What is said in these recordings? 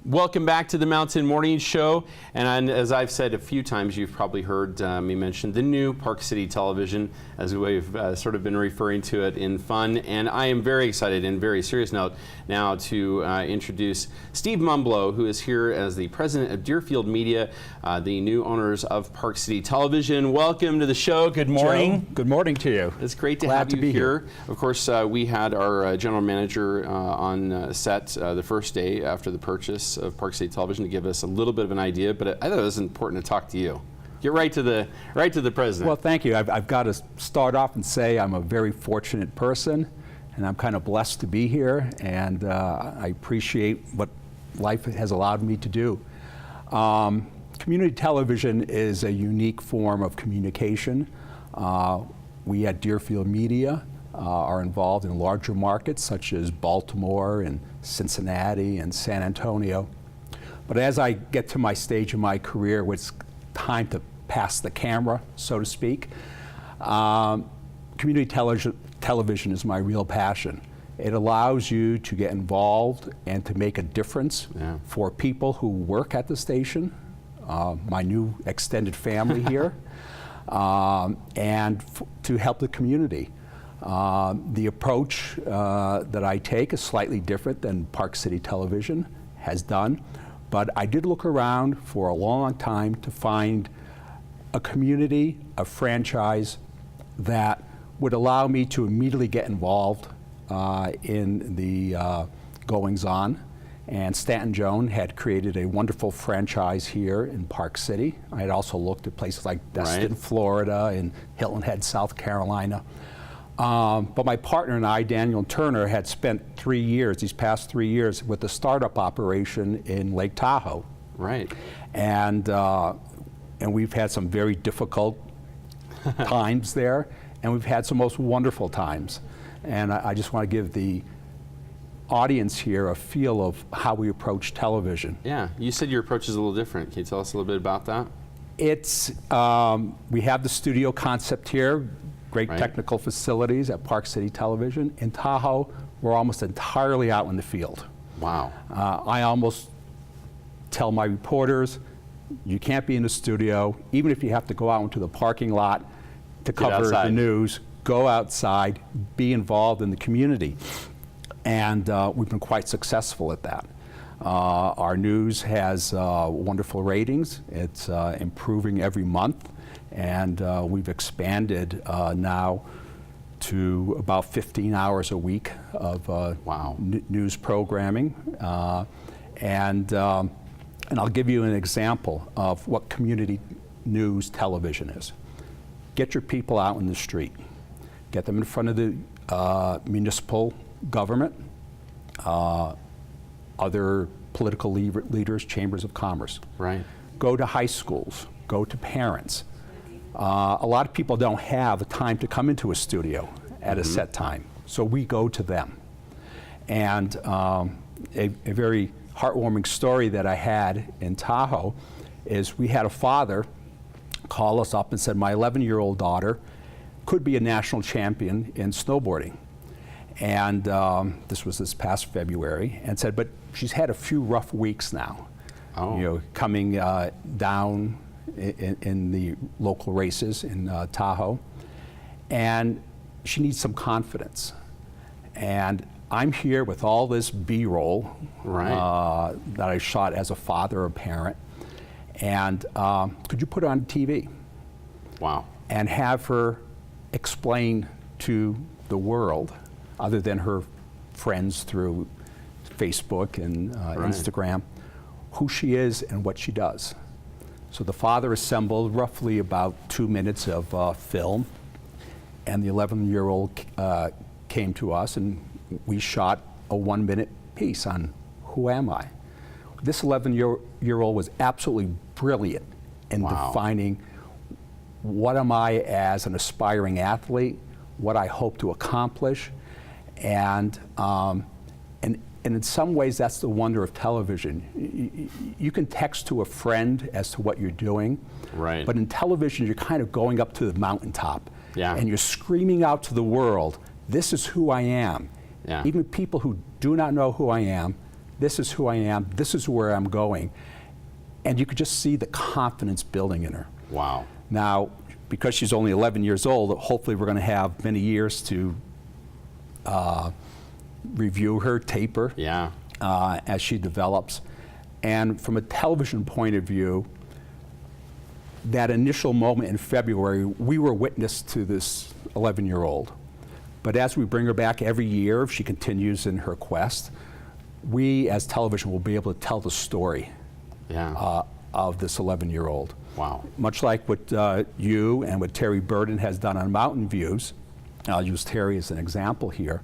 Welcome back to the Mountain Morning Show. And as I've said a few times, you've probably heard me mention the new Park City Television, as we've sort of been referring to it in fun. And I am very excited, in very serious note, now to introduce Steve Mumblow, who is here as the president of Deerfield Media, the new owners of Park City Television. Welcome to the show. Good morning. Joe, good morning to you. It's great to have you here. Of course, we had our general manager on set the first day after the purchase of Park City Television to give us a little bit of an idea, but I thought it was important to talk to you. Get right to the president. Well, thank you. I've got to start off and say I'm a very fortunate person, and I'm kind of blessed to be here, and I appreciate what life has allowed me to do. Community television is a unique form of communication. We at Deerfield Media are involved in larger markets such as Baltimore and Cincinnati and San Antonio. But as I get to my stage in my career where it's time to pass the camera, so to speak, community television is my real passion. It allows you to get involved and to make a difference for people who work at the station, my new extended family here, and to help the community. The approach that I take is slightly different than Park City Television has done, but I did look around for a long time to find a community, a franchise that would allow me to immediately get involved in the goings-on. And Stanton D had created a wonderful franchise here in Park City. I had also looked at places like Destin, Florida, and Hilton Head, South Carolina. But my partner and I, Daniel Turner, had spent these past 3 years, with the startup operation in Lake Tahoe. Right. And we've had some very difficult times there, and we've had some most wonderful times. And I just want to give the audience here a feel of how we approach television. Yeah, you said your approach is a little different. Can you tell us a little bit about that? It's, we have the studio concept here. Great technical facilities at Park City Television. In Tahoe, we're almost entirely out in the field. Wow. I almost tell my reporters, you can't be in the studio, even if you have to go out into the parking lot to cover the news, go outside, be involved in the community. And we've been quite successful at that. Our news has wonderful ratings. It's improving every month. And we've expanded now to about 15 hours a week of news programming. And I'll give you an example of what community news television is. Get your people out in the street. Get them in front of the municipal government, other political leaders, chambers of commerce. Right. Go to high schools. Go to parents. A lot of people don't have the time to come into a studio at a set time, so we go to them. And a very heartwarming story that I had in Tahoe is we had a father call us up and said, my 11-year-old daughter could be a national champion in snowboarding. And this was this past February, and said, but she's had a few rough weeks now. You know, coming down in the local races in Tahoe, and she needs some confidence. And I'm here with all this B-roll that I shot as a father or parent, and could you put it on TV? Wow. And have her explain to the world, other than her friends through Facebook and Instagram, who she is and what she does. So the father assembled roughly about 2 minutes of film, and the 11-year-old came to us, and we shot a 1-minute piece on who am I. This 11-year-old was absolutely brilliant in defining what am I as an aspiring athlete, what I hope to accomplish, and in some ways, that's the wonder of television. You can text to a friend as to what you're doing, but in television, you're kind of going up to the mountaintop, and you're screaming out to the world, this is who I am. Even people who do not know who I am, this is who I am, this is where I'm going. And you could just see the confidence building in her. Wow. Now, because she's only 11 years old, hopefully we're going to have many years to review her, tape her, Yeah. as she develops. And from a television point of view, that initial moment in February, we were witness to this 11-year-old. But as we bring her back every year, if she continues in her quest, we as television will be able to tell the story Yeah. of this 11-year-old. Wow. Much like what you and what Terry Burden has done on Mountain Views. I'll use Terry as an example here.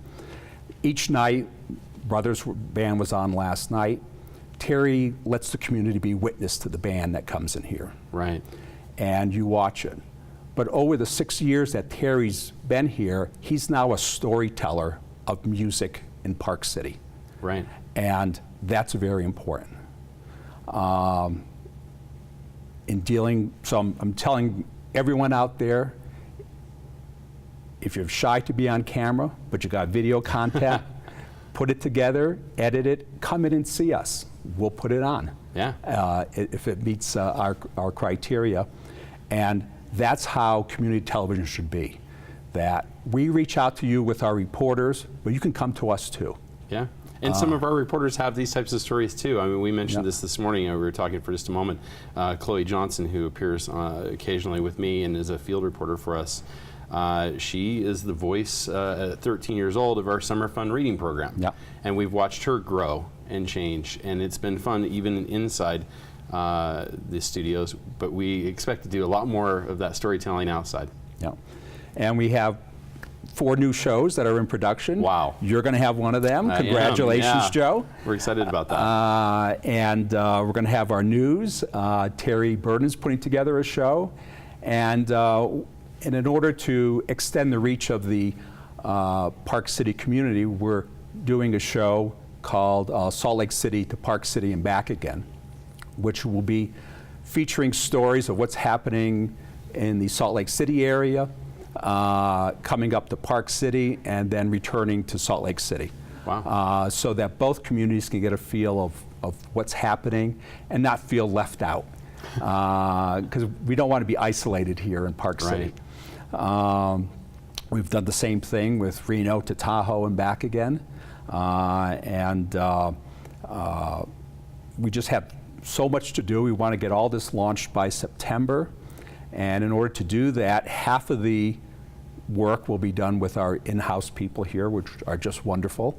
Each night, Brothers Band was on last night. Terry lets the community be witness to the band that comes in here. Right. And you watch it. But over the 6 years that Terry's been here, he's now a storyteller of music in Park City. Right. And that's very important. So I'm telling everyone out there, if you're shy to be on camera, but you got video content, put it together, edit it, come in and see us. We'll put it on. Yeah. If it meets our criteria. And that's how community television should be. That we reach out to you with our reporters, but you can come to us too. Yeah. And some of our reporters have these types of stories too. I mean, we mentioned this morning. We were talking for just a moment. Chloe Johnson, who appears occasionally with me and is a field reporter for us, she is the voice at 13 years old of our Summer Fun Reading program. Yep. And we've watched her grow and change, and it's been fun even inside the studios, but we expect to do a lot more of that storytelling outside. Yeah. And we have 4 new shows that are in production. Wow. You're going to have one of them. I am, Congratulations, yeah. Joe. We're excited about that. And we're going to have our news. Terry Burden's putting together a show. And in order to extend the reach of the Park City community, we're doing a show called Salt Lake City to Park City and Back Again, which will be featuring stories of what's happening in the Salt Lake City area, coming up to Park City, and then returning to Salt Lake City. Wow. So that both communities can get a feel of what's happening and not feel left out. Because we don't want to be isolated here in Park City. We've done the same thing with Reno to Tahoe and back again. We just have so much to do. We want to get all this launched by September. And in order to do that, half of the work will be done with our in-house people here, which are just wonderful.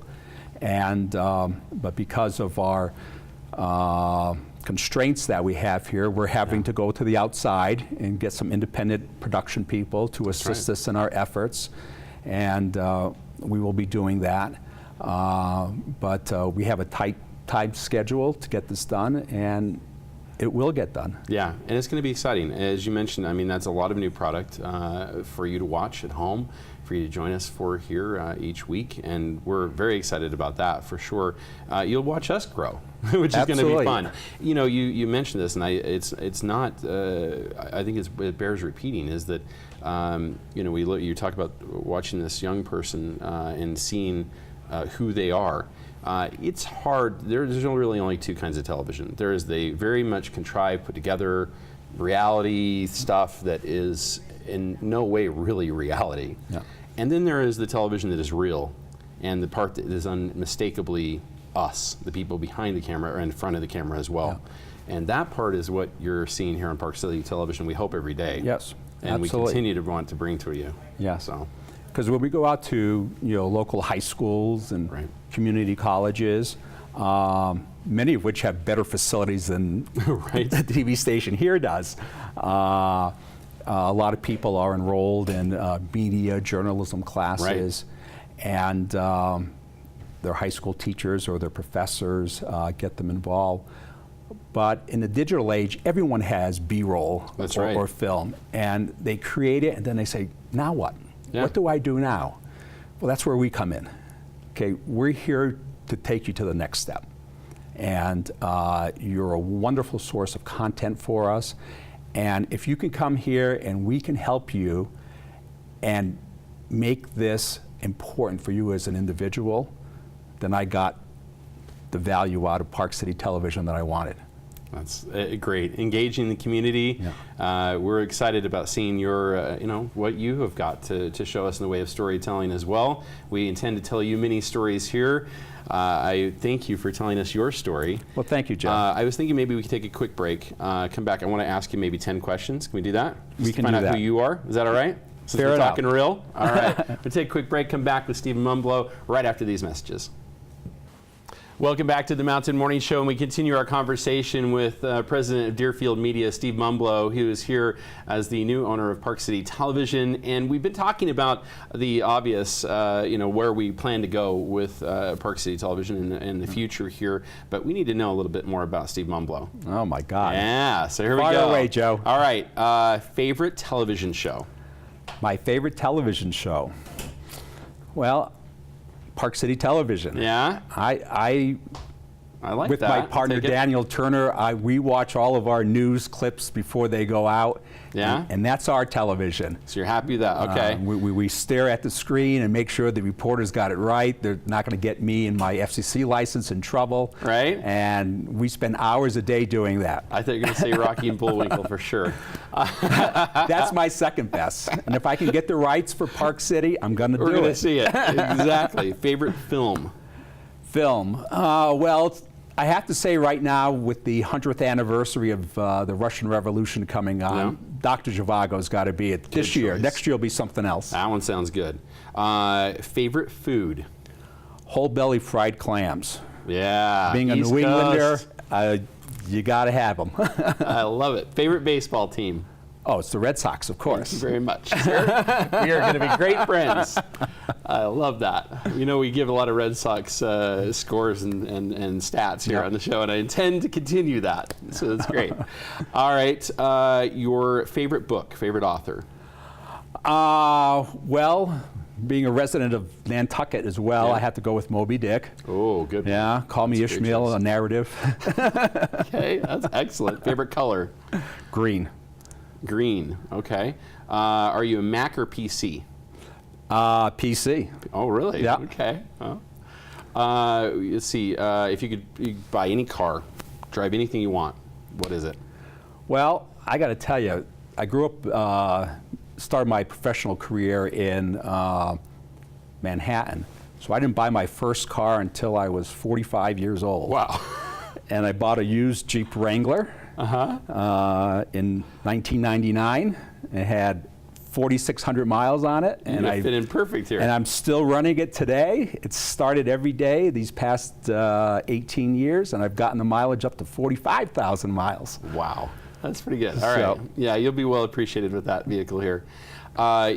And but because of our constraints that we have here, we're having to go to the outside and get some independent production people to assist us in our efforts. And we will be doing that. But we have a tight time schedule to get this done, and it will get done. Yeah, and it's going to be exciting. As you mentioned, I mean, that's a lot of new product for you to watch at home, for you to join us for here each week, and we're very excited about that for sure. You'll watch us grow, which is going to be fun. You know, you mentioned this, and it's not. I think it bears repeating. Is that you know, you talk about watching this young person and seeing who they are. It's hard. There's really only 2 kinds of television. There is the very much contrived, put together reality stuff that is in no way really reality. Yeah. And then there is the television that is real, and the part that is unmistakably us, the people behind the camera or in front of the camera as well. Yeah. And that part is what you're seeing here on Park City Television, we hope, every day. Yes, and absolutely. we continue to want to bring to you. Yeah. So. Because when we go out to local high schools and community colleges, many of which have better facilities than the TV station here does. A lot of people are enrolled in media journalism classes, and their high school teachers or their professors get them involved. But in the digital age, everyone has B-roll or film, and they create it, and then they say, now what? Yeah. What do I do now? Well, that's where we come in. Okay, we're here to take you to the next step. And you're a wonderful source of content for us. And if you can come here and we can help you and make this important for you as an individual, then I got the value out of Park City Television that I wanted. That's great. Engaging the community. Yeah. We're excited about seeing your, what you have got to show us in the way of storytelling as well. We intend to tell you many stories here. I thank you for telling us your story. Well, thank you, Joe. I was thinking maybe we could take a quick break, come back. I want to ask you maybe 10 questions. Can we do that? We can find do out that. who you are. Is that all right? Since Fair we're enough. talking real. All right. We'll take a quick break, come back with Stephen Mumblow right after these messages. Welcome back to the Mountain Morning Show, and we continue our conversation with President of Deerfield Media, Steve Mumblow, who is here as the new owner of Park City Television. And we've been talking about the obvious, where we plan to go with Park City Television in the future here. But we need to know a little bit more about Steve Mumblow. Oh my God! Yeah, so here we Fire go. away, Joe. All right, favorite television show? My favorite television show. Well, Park City Television. Yeah, I like with that. my I'll partner take it. Daniel Turner, we watch all of our news clips before they go out. Yeah? And that's our television. So you're happy with that? Okay. We stare at the screen and make sure the reporters got it right. They're not going to get me and my FCC license in trouble. Right. And we spend hours a day doing that. I thought you were going to say Rocky and Bullwinkle for sure. That's my second best. And if I can get the rights for Park City, I'm going to do it. We're going to see it. Exactly. Favorite film? Film. Well, I have to say right now, with the 100th anniversary of the Russian Revolution coming on, Yeah. Dr. Zhivago's got to be it this year. choice. Next year will be something else. That one sounds good. Favorite food? Whole belly fried clams. Yeah. Being a East New Englander, Coast. you got to have them. I love it. Favorite baseball team? Oh, it's the Red Sox, of Thank you course. very much, sir. We are going to be great friends. I love that. We give a lot of Red Sox scores and stats here Yeah. on the show, and I intend to continue that. So that's great. All right. Your favorite book, favorite author? Well, being a resident of Nantucket as well, Yeah. I have to go with Moby Dick. Oh, good. Yeah, Call Me That's a great Ishmael, choice. a narrative. Okay, that's excellent. Favorite color? Green. Green. Okay. Are you a Mac or PC? PC. Oh, really? Yeah. Okay. Oh. Let's see. If you could buy any car, drive anything you want, what is it? Well, I got to tell you, I grew up, started my professional career in Manhattan. So I didn't buy my first car until I was 45 years old. Wow. And I bought a used Jeep Wrangler in 1999. It had 4,600 miles on it. And I fit in perfect here. And I'm still running it today. It's started every day these past 18 years, and I've gotten the mileage up to 45,000 miles. Wow. That's pretty good. All right. Yeah, you'll be well appreciated with that vehicle here.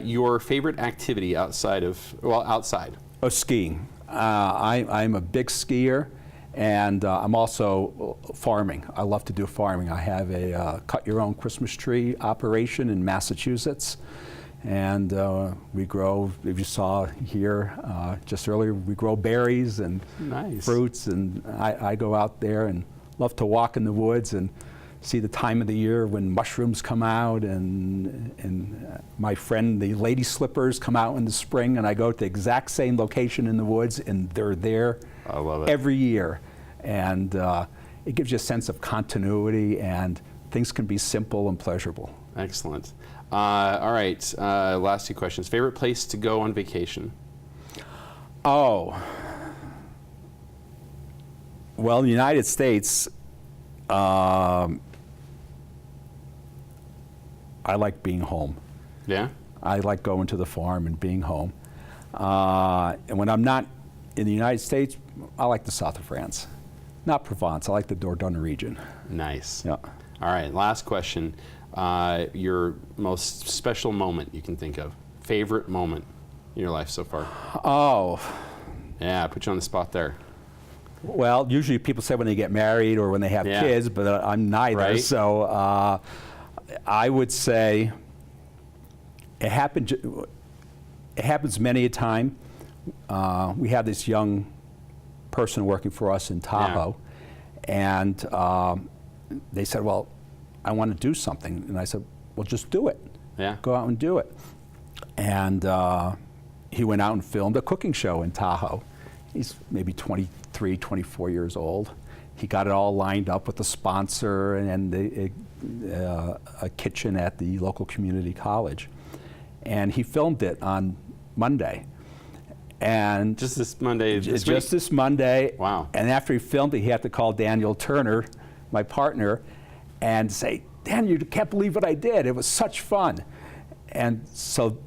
Your favorite activity outside? Oh, skiing. I'm a big skier, and I'm also farming. I love to do farming. I have a cut-your-own Christmas tree operation in Massachusetts, and we grow, if you saw here just earlier, we grow berries and fruits, and I go out there and love to walk in the woods and see the time of the year when mushrooms come out, and my friend, the lady slippers, come out in the spring, and I go to the exact same location in the woods, and they're there I love it. every year. And it gives you a sense of continuity, and things can be simple and pleasurable. Excellent. All right, last two questions. Favorite place to go on vacation? Oh, well, in the United States, I like being home. Yeah? I like going to the farm and being home. And when I'm not in the United States, I like the south of France. Not Provence, I like the Dordogne region. Nice. Yeah. All right, last question. Your most special moment you can think of. Favorite moment in your life so far? Oh, Yeah, I put you on the spot there. well, usually people say when they get married or when they have Yeah. kids, but I'm neither. Right. So I would say it happens many a time. We have this young person working for us in Tahoe, and they said, well, I want to do something. And I said, well, just do it. Yeah. Go out and do it. And he went out and filmed a cooking show in Tahoe. He's maybe 23, 24 years old. He got it all lined up with the sponsor and a kitchen at the local community college. And he filmed it on Monday. And Just this Monday. just this Monday. Wow. And after he filmed it, he had to call Daniel Turner, my partner, and say, "Dan, you can't believe what I did. It was such fun." And so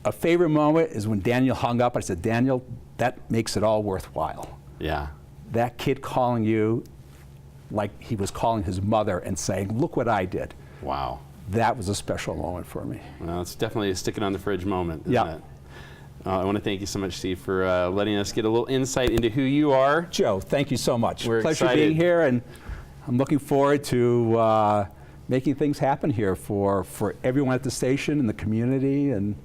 a favorite moment is when Daniel hung up. I said, "Daniel, that makes it all worthwhile." Yeah. That kid calling you like he was calling his mother and saying, "Look what I did." Wow. That was a special moment for me. Well, it's definitely a stick it on the fridge moment, isn't Yeah. it? I want to thank you so much, Steve, for letting us get a little insight into who you are. Joe, thank you so much. We're Pleasure excited. being here, and I'm looking forward to making things happen here for everyone at the station and the community, and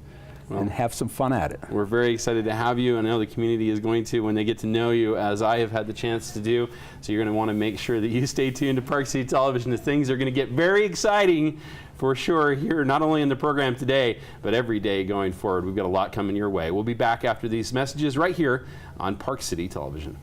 have some fun at it. We're very excited to have you. I know the community is going to when they get to know you, as I have had the chance to do. So you're going to want to make sure that you stay tuned to Park City Television, as things are going to get very exciting for sure here, not only in the program today, but every day going forward. We've got a lot coming your way. We'll be back after these messages right here on Park City Television.